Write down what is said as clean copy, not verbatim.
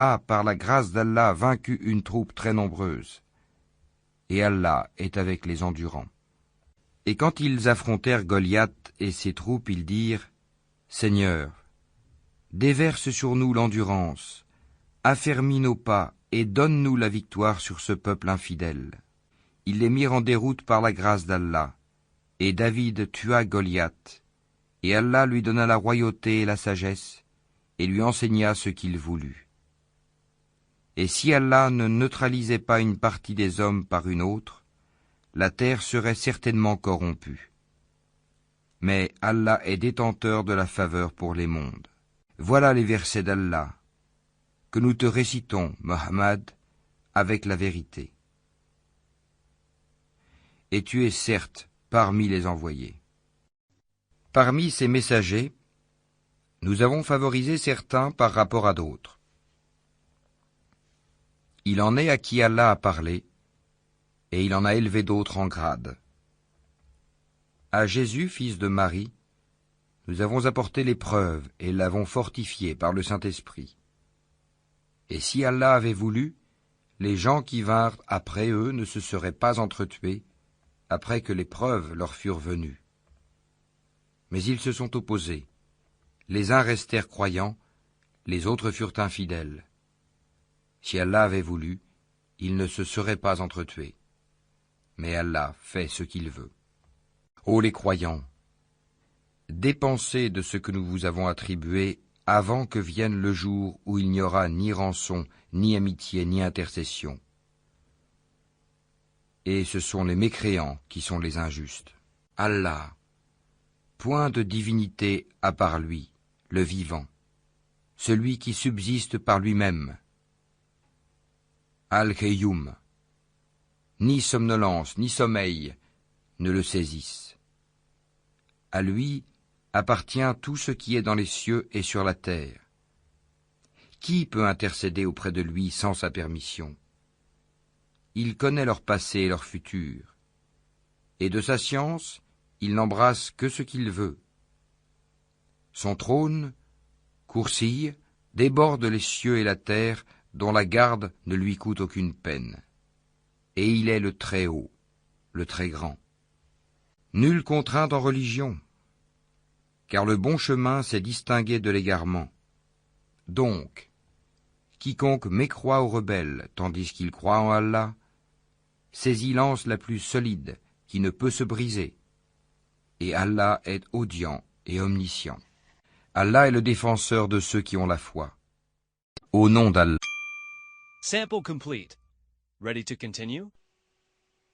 a, par la grâce d'Allah, vaincu une troupe très nombreuse. Et Allah est avec les endurants. Et quand ils affrontèrent Goliath et ses troupes, ils dirent, « Seigneur, déverse sur nous l'endurance, affermis nos pas et donne-nous la victoire sur ce peuple infidèle. » Ils les mirent en déroute par la grâce d'Allah, et David tua Goliath, et Allah lui donna la royauté et la sagesse, et lui enseigna ce qu'il voulut. Et si Allah ne neutralisait pas une partie des hommes par une autre, la terre serait certainement corrompue. Mais Allah est détenteur de la faveur pour les mondes. Voilà les versets d'Allah, que nous te récitons, Mohammed, avec la vérité. Et tu es certes parmi les envoyés. Parmi ces messagers, nous avons favorisé certains par rapport à d'autres. Il en est à qui Allah a parlé, et il en a élevé d'autres en grade. À Jésus, fils de Marie, nous avons apporté l'épreuve et l'avons fortifié par le Saint-Esprit. Et si Allah avait voulu, les gens qui vinrent après eux ne se seraient pas entretués, après que les preuves leur furent venues. Mais ils se sont opposés. Les uns restèrent croyants, les autres furent infidèles. Si Allah avait voulu, ils ne se seraient pas entretués. Mais Allah fait ce qu'il veut. Ô les croyants, dépensez de ce que nous vous avons attribué avant que vienne le jour où il n'y aura ni rançon, ni amitié, ni intercession. Et ce sont les mécréants qui sont les injustes. Allah, point de divinité à part lui, le vivant, celui qui subsiste par lui-même. Al-Qayyum, ni somnolence, ni sommeil ne le saisissent. À lui appartient tout ce qui est dans les cieux et sur la terre. Qui peut intercéder auprès de lui sans sa permission? Il connaît leur passé et leur futur, et de sa science, il n'embrasse que ce qu'il veut. Son trône, Kursi, déborde les cieux et la terre, dont la garde ne lui coûte aucune peine. Et il est le Très-Haut, le Très-Grand. Nulle contrainte en religion, car le bon chemin s'est distingué de l'égarement. Donc, quiconque mécroit aux rebelles, tandis qu'il croit en Allah, saisit l'anse la plus solide, qui ne peut se briser. Et Allah est audient et omniscient. Allah est le défenseur de ceux qui ont la foi. Au nom d'Allah. Sample complete. Ready to continue?